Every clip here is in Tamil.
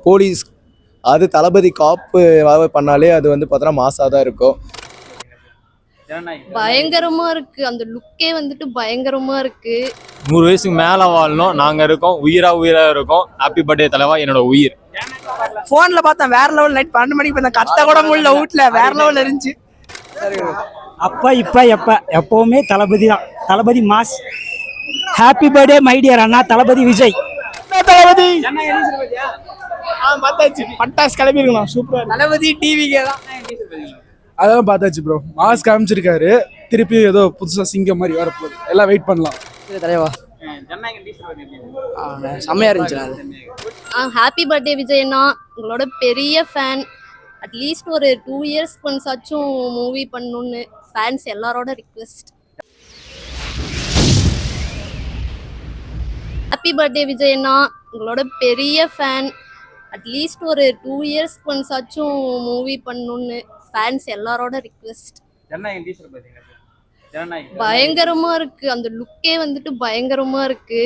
போலீஸ் அது தளபதி காப்பு பண்ணாலே அது வந்து பார்த்தோன்னா மாசாக தான் இருக்கும். பயங்கரமா இருக்கு. அந்த லுக்கே வந்துட்டு பயங்கரமா இருக்கு. 100 வயசுக்கு மேல வாழணும், நாங்க இருக்கோம், உயிரா இருக்கோம். ஹாப்பி பர்த்டே தலைவா, என்னோட உயிர். போன்ல பார்த்தேன் வேற லெவல். நைட் 12 மணிக்கு பார்த்தேன், கத்த கூட முடியல, வீட்டுல வேற லெவல் இருந்துச்சு. அப்பா இப்ப எப்பவுமே தளபதி தான். Thalapathy mass. Happy birthday my dear அண்ணா தளபதி விஜய். தளபதி பட்டாஸ் கிளம்பி இருக்கலாம். சூப்பர். தளபதி டிவிக்கே தான். அதெல்லாம் பார்த்தாச்சு ப்ரோ. மாஸ்க் காமிச்சிருக்காரு, திருப்பி ஏதோ புதுசா சிங்கம் மாதிரி வரப்போகுது, எல்லாம் வெயிட் பண்ணலாம். தலைவா செம்மையா இருந்துச்சு. ஹாப்பி பர்த்டே விஜய்னா, உங்களோட பெரிய ஃபேன். அட்லீஸ்ட் ஒரு 2 இயர்ஸ் ஒன்ஸ் ஆச்சும் மூவி பண்ணணும்னு ஃபேன்ஸ் எல்லாரோட ரிக்வெஸ்ட். ஹாப்பி பர்த்டே விஜய்னா, உங்களோட பெரிய ஃபேன். அட்லீஸ்ட் ஒரு 2 இயர்ஸ் ஒன்ஸ் ஆச்சும் மூவி பண்ணணும்னு ஃபேன்ஸ் எல்லாரோட ரிக்வெஸ்ட். பயங்கரமா இருக்கு. அந்த லுக்கே வந்துட்டு பயங்கரமா இருக்கு.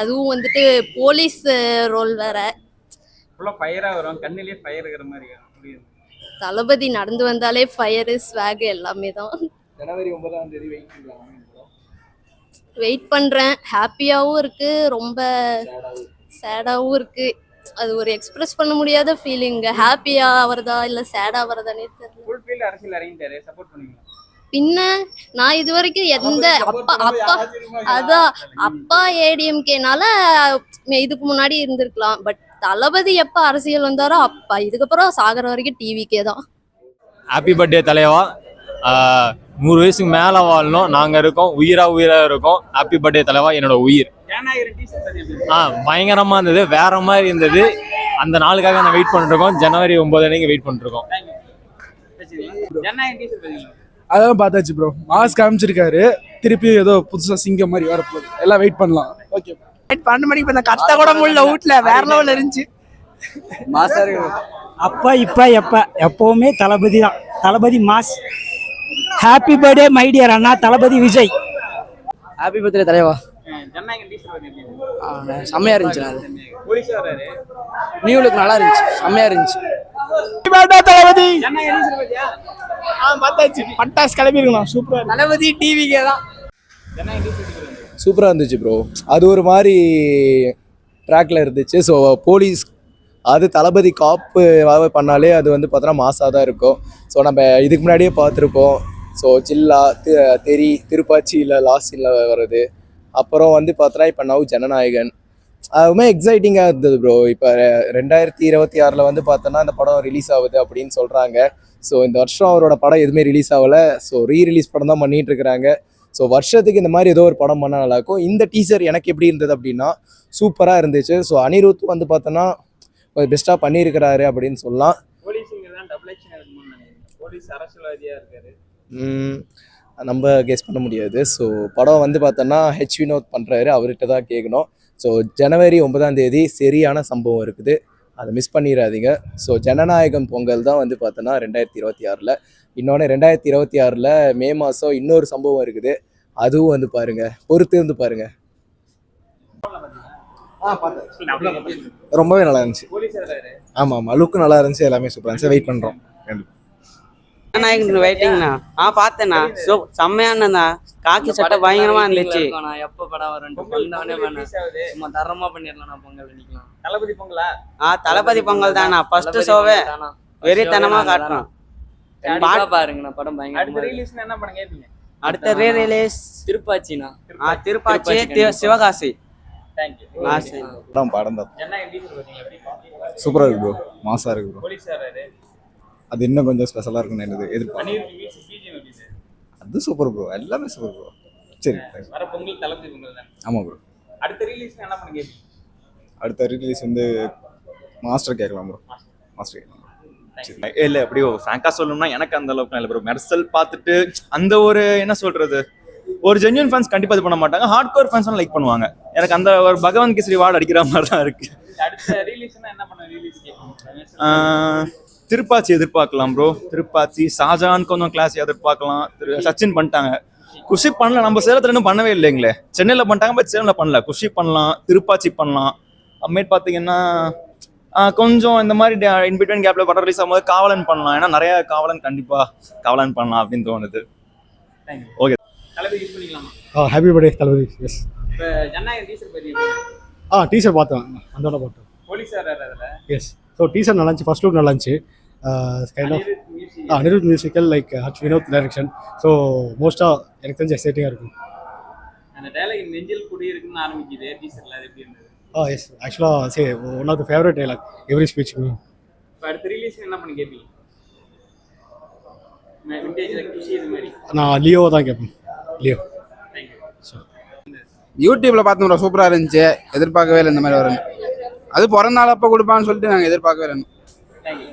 அதுவும் வந்துட்டு போலீஸ் ரோல் வேற. தளபதி நடந்து வந்தாலே ஃபயர் ஸ்வாக் எல்லாமே தான். ஜனவரி 9ஆம் தேதி வெயிட் பண்றேன். ஹாப்பியாவும் இருக்கு, ரொம்ப சேடாவும் இருக்கு. அது ஒரு எக்ஸ்பிரஸ் பண்ண முடியாத ஃபீலிங். ஹாப்பியா வரதா இல்ல சேடா வரதானே தெரியல. பின்ன நான் இது வரைக்கும் எந்த அப்பா ஏடிஎம்கேனால இதுக்கு முன்னாடி இருந்திருக்கலாம். பட் தளபதி எப்ப அரசியல் வந்தாரோ அப்பா, இதுக்கப்புறம் சாகர வரைக்கும் டிவிக்கே தான். ஹாப்பி பர்த்டே தலைவா, 100 வயசுக்கு மேல வாழணும், நாங்க இருக்கோம், உயிரா இருக்கோம். ஹாப்பி பர்த்டே தலைவா, என்னோட உயிர். பயங்கரமா இருந்தது, வேற மாதிரி இருந்தது. அந்த நாளுக்காக நான் வெயிட் பண்ணிட்டு இருக்கோம். ஜனவரி 9 அன்னைக்கு வெயிட் பண்ணிட்டு இருக்கோம். அதெல்லாம் பார்த்தாச்சு ப்ரோ. மாஸ்க் காமிச்சிருக்காரு, திருப்பி ஏதோ புதுசா சிங்கம் மாதிரி வரப்போகுது, எல்லாம் வெயிட் பண்ணலாம். ஓகே. நைட் 12 மணிக்கு பார்த்தேன், கத்த கூட முடியல, வீட்டுல வேற லெவல் இருந்துச்சு. மாசா இருக்கு. அப்பா இப்ப எப்பவுமே தளபதி தான். Thalapathy mass. Happy birthday my dear அண்ணா தளபதி விஜய். ஹாப்பி பர்த்டே தலைவா. செம்மையா இருந்துச்சு. நியூ லுக் நல்லா இருந்துச்சு, செம்மையா இருந்துச்சு. தளபதி பட்டாஸ் கிளம்பி இருக்கலாம். சூப்பர். தளபதி டிவிக்கே தான். சூப்பராக இருந்துச்சு ப்ரோ. அது ஒரு மாதிரி ட்ராக்ல இருந்துச்சு. ஸோ போலீஸ் அது தளபதி காப்பு பண்ணாலே அது வந்து பார்த்தோன்னா மாசாக தான் இருக்கும். ஸோ நம்ம இதுக்கு முன்னாடியே பார்த்துருப்போம். ஸோ ஜில்லா தெரி திருப்பாச்சியில் லாஸ்டில் வருது. அப்புறம் வந்து பார்த்தோன்னா இப்போ நவ் ஜனநாயகன். அதுவுமே எக்ஸைட்டிங்காக இருந்தது ப்ரோ. இப்போ 2026 வந்து பார்த்தோன்னா இந்த படம் ரிலீஸ் ஆகுது அப்படின்னு சொல்கிறாங்க. ஸோ இந்த வருஷம் அவரோட படம் எதுவுமே ரிலீஸ் ஆகலை. ஸோ ரீரிலீஸ் படம் தான் பண்ணிகிட்டு இருக்கிறாங்க. ஸோ வருஷத்துக்கு இந்த மாதிரி ஏதோ ஒரு படம் பண்ணால் நல்லாயிருக்கும். இந்த டீசர் எனக்கு எப்படி இருந்தது அப்படின்னா சூப்பராக இருந்துச்சு. ஸோ அனிருத் வந்து பார்த்தோன்னா பெஸ்ட்டாக பண்ணியிருக்கிறாரு அப்படின்னு சொல்லலாம். நம்ம கெஸ் பண்ண முடியாது. ஸோ படம் வந்து பார்த்தோன்னா வினோத் பண்ணுறாரு, அவர்கிட்ட தான் கேட்கணும். ஸோ ஜனவரி 9ஆம் தேதி சரியான சம்பவம் இருக்குது, அதை மிஸ் பண்ணிடாதீங்க. ஸோ ஜனநாயகம் பொங்கல் தான் வந்து பார்த்தோன்னா 2026. இன்னொன்று 2026 மே மாதம் இன்னொரு சம்பவம் இருக்குது, அதுவும் வந்து பாருங்கள், பொறுத்து இருந்து பாருங்கள். ரொம்பவே நல்லா இருந்துச்சு. ஆமாம், லுக்கு நல்லா இருந்துச்சு, எல்லாமே சூப்பராக இருந்துச்சு. வெயிட் பண்ணுறோம். வெயிட்டிங்ண்ணா. பார்த்தேண்ணா, செம்மையானண்ணா. காக்கி சட்டை பயங்கரமா இருந்துச்சு. எப்ப படம் வரும் தரமா பண்ணிடலாம். பொங்கல் நிக்கலாம். தளபதி பொங்கலா? தளபதி பொங்கல் தானா ஃபர்ஸ்ட் ஷோவே வெறித்தனமா காட்டுறோம். பாருங்கண்ணா, படம் பயங்கரமா. அடுத்த ரீ ரிலீஸ் திருப்பாச்சிண்ணா. திருப்பாச்சி சிவகாசி. படம் தான் சூப்பராக இருக்கு ப்ரோ, மாசா இருக்கு ப்ரோ. அது இன்னும் கொஞ்சம் ஸ்பெஷலாக இருக்குன்னு எனக்கு எதிர்பார்க்கிறேன். அது சூப்பர் ப்ரோ, எல்லாமே சூப்பர் ப்ரோ. சரி, ஆமாம் ப்ரோ. அடுத்த ரிலீஸ் வந்து மாஸ்டர் கேட்கலாம் ப்ரோ. மாஸ்டர் கேட்கலாம். இல்லை எப்படி ஃப்ராங்காக சொல்லணும்னா எனக்கு அந்த அளவுக்கு இல்லை ப்ரோ. மெர்சல் பார்த்துட்டு அந்த ஒரு என்ன சொல்கிறது, ஒரு ஜென்யூன் ஃபேன்ஸ் கண்டிப்பாக இது பண்ண மாட்டாங்க. ஹார்ட் கோர் ஃபேன்ஸ் லைக் பண்ணுவாங்க. எனக்கு அந்த ஒரு பகவான் கேசரி வார்டு அடிக்கிற மாதிரி தான் இருக்குது. திருப்பாச்சி எதிர்பார்க்கலாம் ப்ரோ. திருப்பாச்சி, ஷாஜகான் கொஞ்சம் கிளாஸ் எதிர்பார்க்கலாம். சச்சின் பண்ணிட்டாங்க, குஷி பண்ணல. நம்ம சேலத்தில் இன்னும் பண்ணவே இல்லைங்களே. சென்னையில் பண்ணிட்டாங்க, பட் சேலத்தில் பண்ணல. குஷி பண்ணலாம், திருப்பாச்சி பண்ணலாம். அப்புறமேட்டு பார்த்தீங்கன்னா கொஞ்சம் இந்த மாதிரி இன்பிட்வீன் கேப்ல படம் ரிலீஸ் ஆகும்போது காவலன் பண்ணலாம், ஏன்னா நிறைய காவலன் கண்டிப்பா காவலன் பண்ணலாம் அப்படின்னு தோணுது. ஓகே, தளபதி யூஸ் பண்ணிக்கலாமா? ஹாப்பி பர்த்டே தளபதி. எஸ். இப்போ ஜனநாயகம் டீசர் பற்றி டீசர் பார்த்தேன், அந்த பார்த்தேன். போலீஸார் அதில் எஸ். ஸோ டீசர் நல்லா இருந்துச்சு, ஃபர்ஸ்ட் லுக் நல்லா இருந்துச்சு. Kind of Anirudh musical like H Vinoth direction. So மோஸ்ட்டாக எனக்கு தெரிஞ்ச எக்ஸைட்டிங்காக இருக்கும். அந்த டைலாக் நெஞ்சில் குடியிருக்குன்னு ஆரம்பிக்குது டீசரில், அது எப்படி இருந்தது? எஸ், ஆக்சுவலாக say one of the favourite dialogue every speech. இப்போ அடுத்த ரிலீஸ் என்ன பண்ணி கேட்பீங்க? விண்டேஜில் குஷி இது மாதிரி. நான் லியோவை தான் கேட்பேன். லியோ. யூடியூப்ல பார்த்தோம் ப்ரோ, சூப்பராக இருந்துச்சு. எதிர்பார்க்கவே இல்லை இந்த மாதிரி வரும். அது பிறந்த நாள் அப்போ கொடுப்பான்னு சொல்லிட்டு நாங்கள் எதிர்பார்க்கவே இல்லை. தேங்க்யூ.